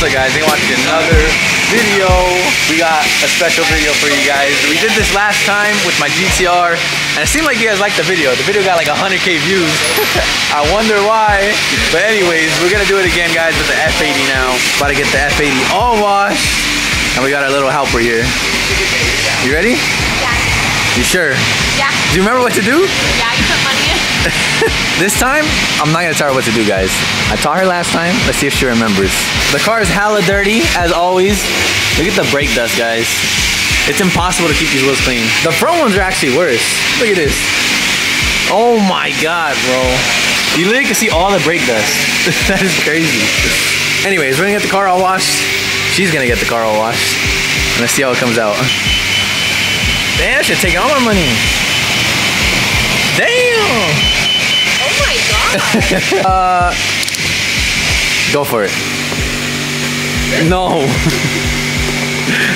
up guys, we're watching another video. We got a special video for you guys. We did this last time with my GTR and it seemed like you guys liked the video. The video got like 100K views. I wonder why. But anyways, we're gonna do it again guys with the F80 now. About to get the F80 all washed. And we got our little helper here. You ready? Yeah. You sure? Yeah. Do you remember what to do? Yeah, you put money in. This time, I'm not gonna tell her what to do, guys. I taught her last time. Let's see if she remembers. The car is hella dirty, as always. Look at the brake dust, guys. It's impossible to keep these wheels clean. The front ones are actually worse. Look at this. Oh my God, bro. You literally can see all the brake dust. That is crazy. Anyways, we're gonna get the car all washed. She's gonna get the car all washed. Let's see how it comes out. Damn, I should take all my money. Damn! Oh my God! Go for it. No.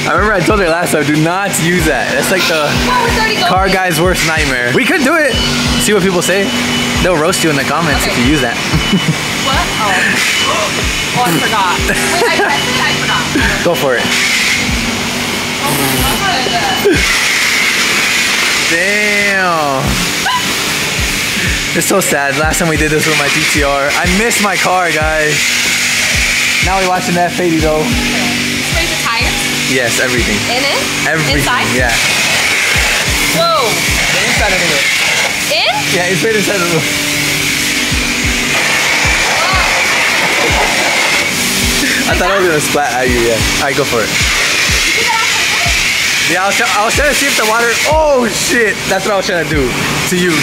I remember I told her last time, do not use that. That's like the car guy's worst nightmare. We could do it. See what people say. They'll roast you in the comments if you use that. What? Oh, I forgot. Wait, I forgot. Go for it. Oh my God. Damn. It's so sad. Last time we did this with my GTR. I missed my car, guys. Now we're watching the F80 though. Sprays the tires? Yes, everything. In it? Everything. Inside? Yeah. Whoa. The inside of it. In? Yeah, it's right inside of it. I thought I was gonna splat at you, yeah. Alright, go for it. Yeah, I was trying to see if the water... Oh, shit. That's what I was trying to do. To you.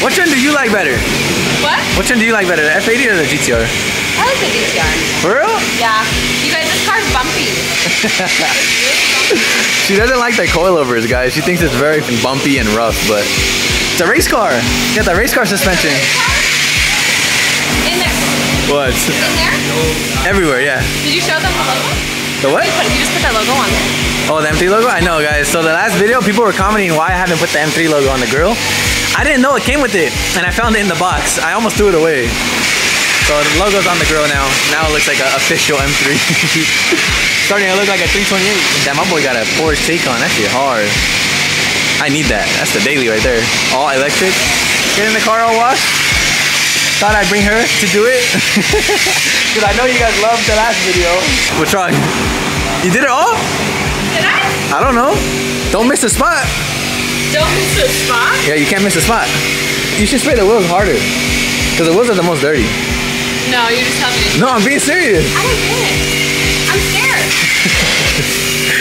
Which one do you like better? What? Which one do you like better, the F80 or the GTR? I like the GTR. For real? Yeah. You guys, this car's bumpy. She doesn't like the coilovers, guys. She thinks it's very bumpy and rough, but... It's a race car. Yeah, the race car suspension. In there. What? In there? Everywhere, yeah. Did you show them the logo? The what? You just put that logo on there. Oh, the M3 logo? I know, guys. So the last video, people were commenting why I haven't put the M3 logo on the grill. I didn't know it came with it, and I found it in the box. I almost threw it away. So the logo's on the grill now. Now it looks like an official M3. Starting to look like a 328. Damn, my boy got a Porsche Taycan. That shit hard. I need that. That's the daily right there. All electric. Getting the car all washed. Thought I'd bring her to do it. Because I know you guys loved the last video. What's wrong? You did it all? Did I? I don't know. Don't miss a spot. Don't miss a spot? Yeah, you can't miss a spot. You should spray the wheels harder. Because the wheels are the most dirty. No, you just tell me to. No, I'm being serious. I don't get it. I'm scared.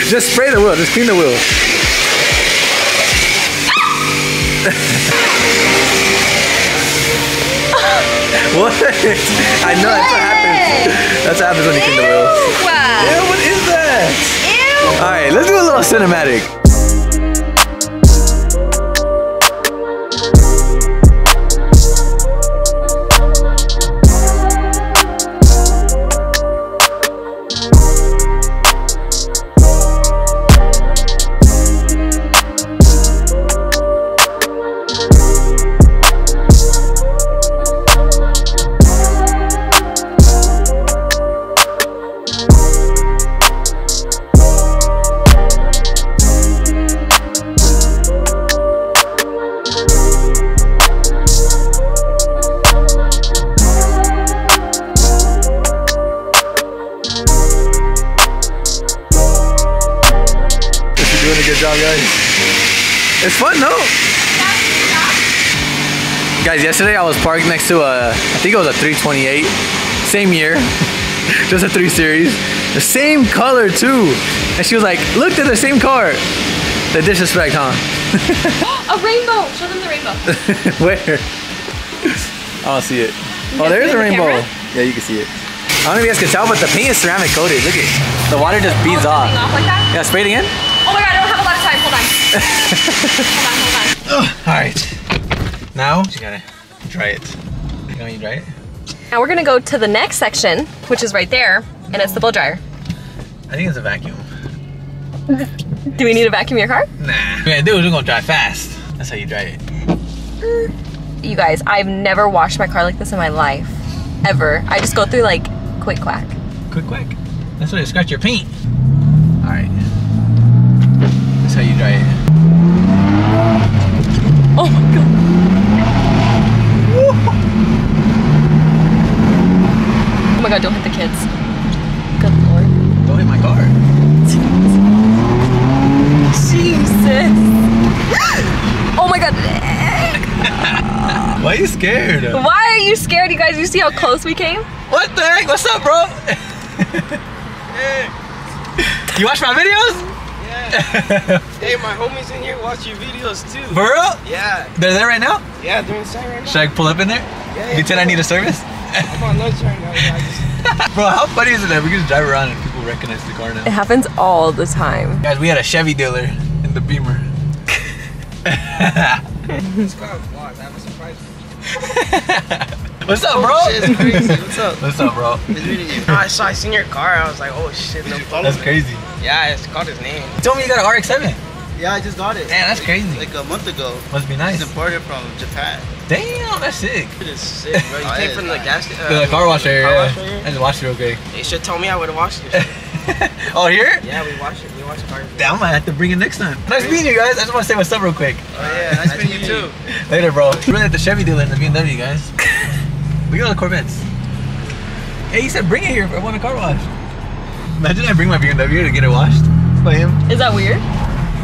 Just spray the wheel. Just clean the wheel. What? I know, that's what happens. That's what happens when you clean the wheels. Ew, what is that? Ew. Alright, let's do a little cinematic. Doing a good job, guys. It's fun, no? Guys, yesterday I was parked next to a, I think it was a 328. Same year. Just a 3 Series. The same color, too. And she was like, look, they're the same car. The disrespect, huh? A rainbow. Show them the rainbow. Where? I don't see it. Oh, there's a rainbow. Yeah, you can see it. I don't know if you guys can tell, but the paint is ceramic coated. Look at it. The water just beads off. Like that? Yeah, spray it again. Oh my God, I don't have a lot of time. Hold on. Hold on. All right. Now you gotta dry it. You know when you dry it? Now we're gonna go to the next section, which is right there, and it's the blow dryer. I think it's a vacuum. Do we need to vacuum your car? Nah. Yeah, dude, we're gonna dry fast. That's how you dry it. You guys, I've never washed my car like this in my life. Ever. I just go through like quick quack. Quick quack? That's why you scratch your paint. Alright. That's how you dry it. Oh my god. Oh my god, don't hit the kids. Good lord. Don't hit my car. Jesus. Oh my god. Why are you scared? Why are you scared, you guys? You see how close we came? What the heck? What's up, bro? Hey. You watch my videos? Yeah. Hey, my homies in here watch your videos too. For real? Yeah. They're there right now? Yeah, they're inside right now. Should I pull up in there? Yeah, You pretend I need a service? I'm on lunch right now. Yeah, Bro, how funny is it that we can just drive around and people recognize the car now? It happens all the time. Guys, we had a Chevy dealer in the Beamer. This car vlogs. I have a surprise for you. What's up, bro? Oh, shit, it's crazy. What's up? What's up, bro? It's reading you. I seen your car. I was like, oh shit, no problem. That's crazy. Yeah, it's called his name. You told me you got an RX-7. Yeah, I just got it. Man, that's crazy. Like a month ago. Must be nice. It's imported from Japan. Damn, that's sick. It is sick, bro. You came from the gas station. The car wash area. Car wash area? I just watched it real quick. They should tell me I would have washed it. Oh, here? Yeah, we washed it. We washed the car. Damn, I might have to bring it next time. Nice meeting you guys. I just want to say what's up real quick. Oh yeah, nice meeting you too. Later, bro. We're really at the Chevy dealer in the BMW, guys. We got all the Corvettes. Hey, you said bring it here if I want a car wash. Imagine I bring my BMW to get it washed by him. Is that weird?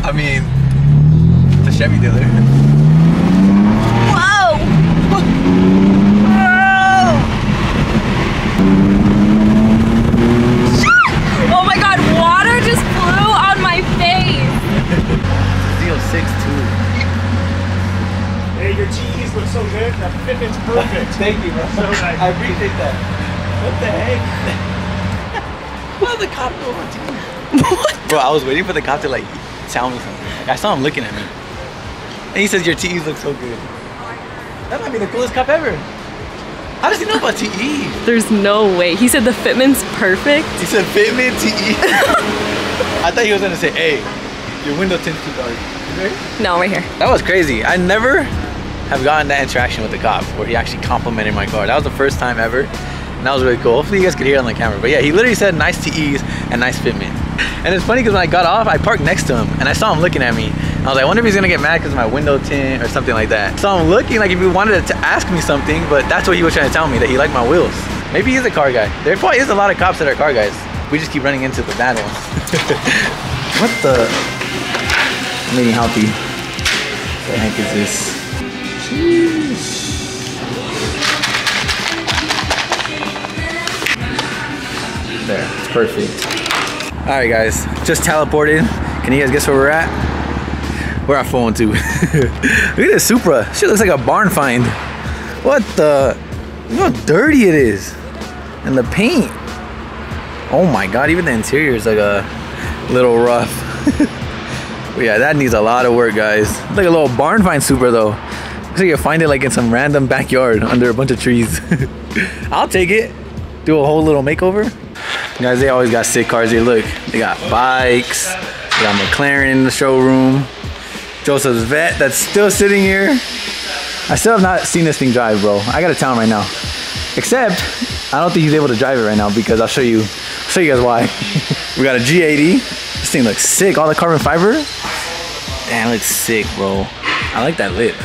I mean, the Chevy dealer. Whoa! Oh my god, water just flew on my face. Deal 6'2". Hey, your cheese looks so good. That fitment's perfect. Thank you, bro. So nice. I appreciate that. What the heck? Why the cop go on TV? Bro, I was waiting for the cop to like tell me something. I saw him looking at me. And he says, your TEs look so good. That might be the coolest cop ever. How does he know about TE? There's no way. He said the fitment's perfect. He said fitment TE. I thought he was gonna say, hey, your window tints too dark. No, right here. That was crazy. I never have gotten that interaction with the cop where he actually complimented my car. That was the first time ever. And that was really cool. Hopefully you guys could hear it on the camera. But yeah, he literally said nice TEs and nice fitment. And it's funny because when I got off, I parked next to him and I saw him looking at me. I was like, I wonder if he's gonna get mad because of my window tint or something like that. So I'm looking like if he wanted to ask me something, but that's what he was trying to tell me, that he liked my wheels. Maybe he's a car guy. There probably is a lot of cops that are car guys. We just keep running into the bad ones. What the? Maybe healthy. What the heck is this? Sheesh. There, it's perfect. All right, guys, just teleported. Can you guys guess where we're at? We're at 412. Look at this Supra. Shit looks like a barn find. What the? Look how dirty it is. And the paint. Oh my God, even the interior is like a little rough. But yeah, that needs a lot of work, guys. It's like a little barn find Supra though. Looks like you find it like in some random backyard under a bunch of trees. I'll take it. Do a whole little makeover. Guys, they always got sick cars here. Look, they got bikes. They got McLaren in the showroom. Joseph's Vet that's still sitting here. I still have not seen this thing drive, bro. I gotta tell him right now. Except, I don't think he's able to drive it right now because I'll show you guys why. We got a G80. This thing looks sick. All the carbon fiber. Damn, it looks sick, bro. I like that lip.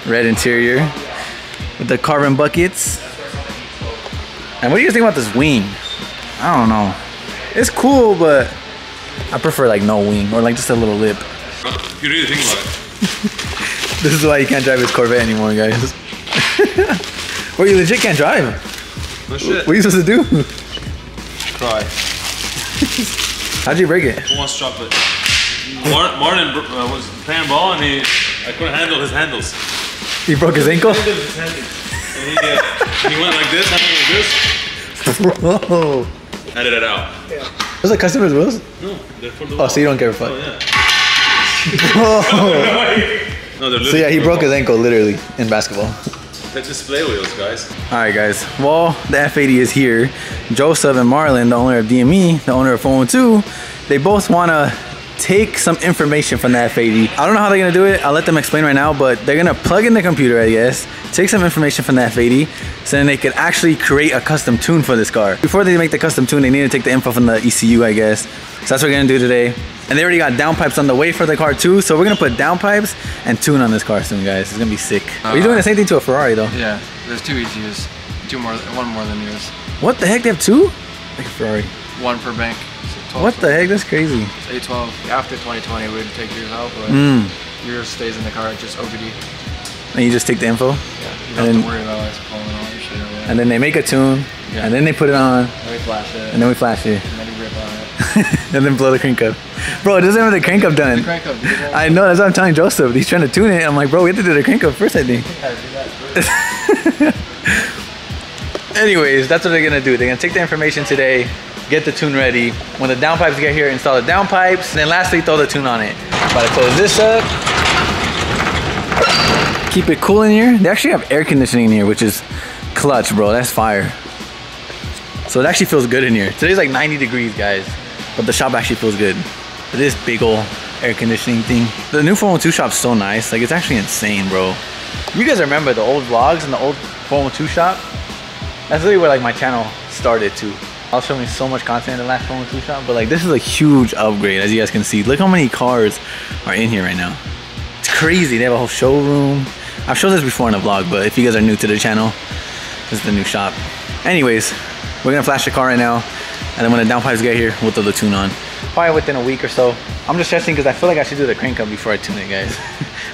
Red interior with the carbon buckets. And what do you guys think about this wing? I don't know. It's cool, but I prefer like no wing or like just a little lip. You really think about it. This is why you can't drive his Corvette anymore, guys. Or you legit can't drive. No shit. What are you supposed to do? Cry. How'd you break it? Who wants chocolate? Martin was playing ball and I couldn't handle his handles. He broke his ankle? His handles. And he went like this, handling like this. Whoa. Handed it out. Those are customers' wheels? No, they're for the Oh, so you don't care for Oh, fun? yeah. Whoa. No, they're So yeah, he broke his ankle literally in basketball. They're display wheels, guys. Alright guys, well, the F80 is here. Joseph and Marlon, the owner of DME, the owner of 412, they both want to take some information from the F80. I don't know how they're gonna do it. I'll let them explain right now, but they're gonna plug in the computer, I guess, take some information from the F80, so then they could actually create a custom tune for this car. Before they make the custom tune, they need to take the info from the ECU, I guess. So that's what we're gonna do today. And they already got downpipes on the way for the car too, so we're gonna put downpipes and tune on this car soon, guys. It's gonna be sick. Are you doing the same thing to a Ferrari though? Yeah, there's 2 ECUs. One more than yours. What the heck? They have 2? Like a Ferrari. 1 per bank. So What the heck? That's crazy. It's A12. After 2020, we'd take yours out, but yours stays in the car, just OBD. And you just take the info? Yeah, you don't have to worry about like pulling all your shit. And then they make a tune, and then they put it on. And we flash it. And then we flash it. And then you rip on it. And then blow the crank up. Bro, it doesn't have the crank up done. The crank up, I know, that's what I'm telling Joseph. He's trying to tune it. I'm like, bro, we have to do the crank up first, I think. Anyways, that's what they're gonna do. They're gonna take the information today, get the tune ready. When the downpipes get here, install the downpipes, and then lastly, throw the tune on it. About to close this up. Keep it cool in here. They actually have air conditioning in here, which is clutch, bro. That's fire. So it actually feels good in here. Today's like 90 degrees, guys, but the shop actually feels good. This big ol' air conditioning thing. The new 412 shop's so nice. Like, it's actually insane, bro. You guys remember the old vlogs in the old 412 shop? That's really where like my channel started too. I was showing so much content in the last 412 shop, but like this is a huge upgrade, as you guys can see. Look how many cars are in here right now. It's crazy. They have a whole showroom. I've shown this before in a vlog, but if you guys are new to the channel, this is the new shop. Anyways, we're gonna flash the car right now, and then when the downpipes get here, we'll throw the tune on. Probably within a week or so. I'm just stressing because I feel like I should do the crank up before I tune it, guys.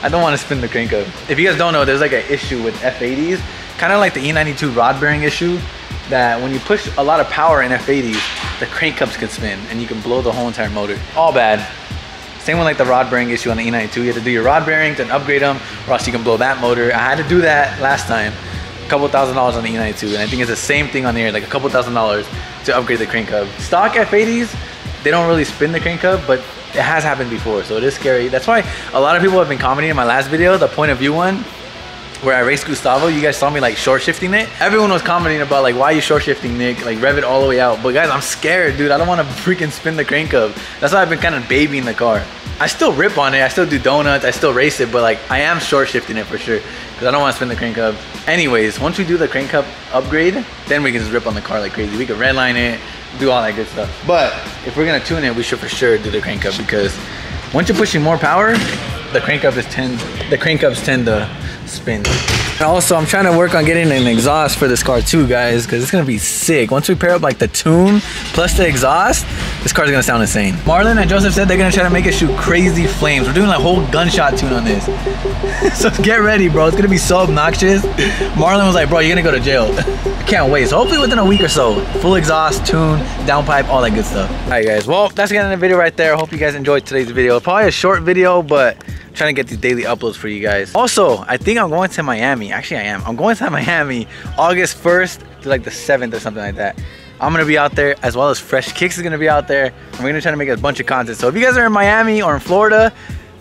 I don't want to spin the crank up. If you guys don't know, there's like an issue with F80s, kind of like the E92 rod bearing issue, that when you push a lot of power in F80s, the crank cups can spin and you can blow the whole entire motor. All bad. Same with like the rod bearing issue on the E92. You have to do your rod bearings and upgrade them, or else you can blow that motor. I had to do that last time. A couple $1,000s on the E92, and I think it's the same thing on here, like a couple $1,000s to upgrade the crank hub. Stock F80s, they don't really spin the crank hub, but it has happened before, so it is scary. That's why a lot of people have been commenting in my last video, the point of view one, where I raced Gustavo. You guys saw me like short shifting it. Everyone was commenting about like, why are you short shifting, Nick? Like, rev it all the way out. But guys, I'm scared, dude. I don't want to freaking spin the crank hub. That's why I've been kind of babying the car. I still rip on it, I still do donuts, I still race it, but like I am short shifting it for sure, because I don't want to spin the crank hub. Anyways, once we do the crank hub upgrade, then we can just rip on the car like crazy. We can redline it, do all that good stuff. But if we're gonna tune it, we should for sure do the crank hub, because once you're pushing more power, the crank hubs tend to spin. And also, I'm trying to work on getting an exhaust for this car too, guys, because it's gonna be sick. Once we pair up like the tune plus the exhaust, this car's gonna sound insane. Marlon and Joseph said they're gonna try to make it shoot crazy flames. We're doing like whole gunshot tune on this. So get ready, bro. It's gonna be so obnoxious. Marlon was like, bro, you're gonna go to jail. I can't wait. So hopefully within a week or so, full exhaust, tune, downpipe, all that good stuff. All right, guys. Well, that's the end of the video right there. Hope you guys enjoyed today's video. Probably a short video, but I'm trying to get these daily uploads for you guys. Also, I think I'm going to Miami. Actually, I am. I'm going to Miami August 1st to like the 7th or something like that. I'm gonna be out there, as well as Fresh Kicks is gonna be out there, and we're gonna try to make a bunch of content. So if you guys are in Miami or in Florida,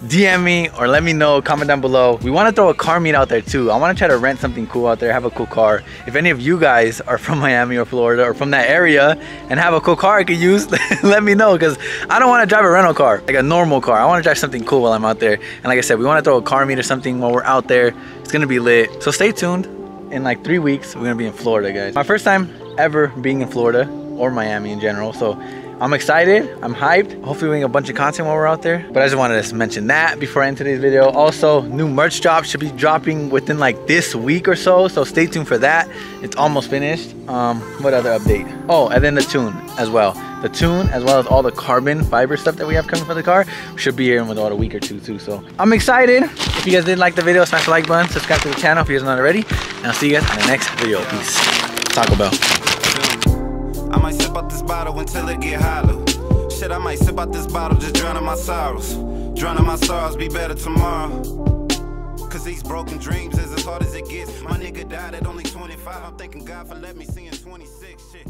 DM me or let me know, comment down below. We want to throw a car meet out there too. I want to try to rent something cool out there, have a cool car. If any of you guys are from Miami or Florida or from that area and have a cool car I could use, let me know, because I don't want to drive a rental car, like a normal car. I want to drive something cool while I'm out there. And like I said, we want to throw a car meet or something while we're out there. It's gonna be lit. So stay tuned. In like 3 weeks, we're gonna be in Florida, guys. My first time ever being in Florida or Miami in general. So I'm excited, I'm hyped. Hopefully we make a bunch of content while we're out there. But I just wanted to mention that before I end today's video. Also, new merch drop should be dropping within like this week or so. So stay tuned for that. It's almost finished. What other update? Oh, and then the tune as well. The tune, as well as all the carbon fiber stuff that we have coming for the car, should be here in about a week or two too. So I'm excited. If you guys did like the video, smash the like button, subscribe to the channel if you guys are not already. And I'll see you guys in the next video. Peace. Taco Bell. I might sip out this bottle until it get hollow. Shit, I might sip out this bottle, just drowning my sorrows. Drowning my sorrows, be better tomorrow. Cause these broken dreams is as hard as it gets. My nigga died at only 25. I'm thanking God for letting me see in 26. Shit.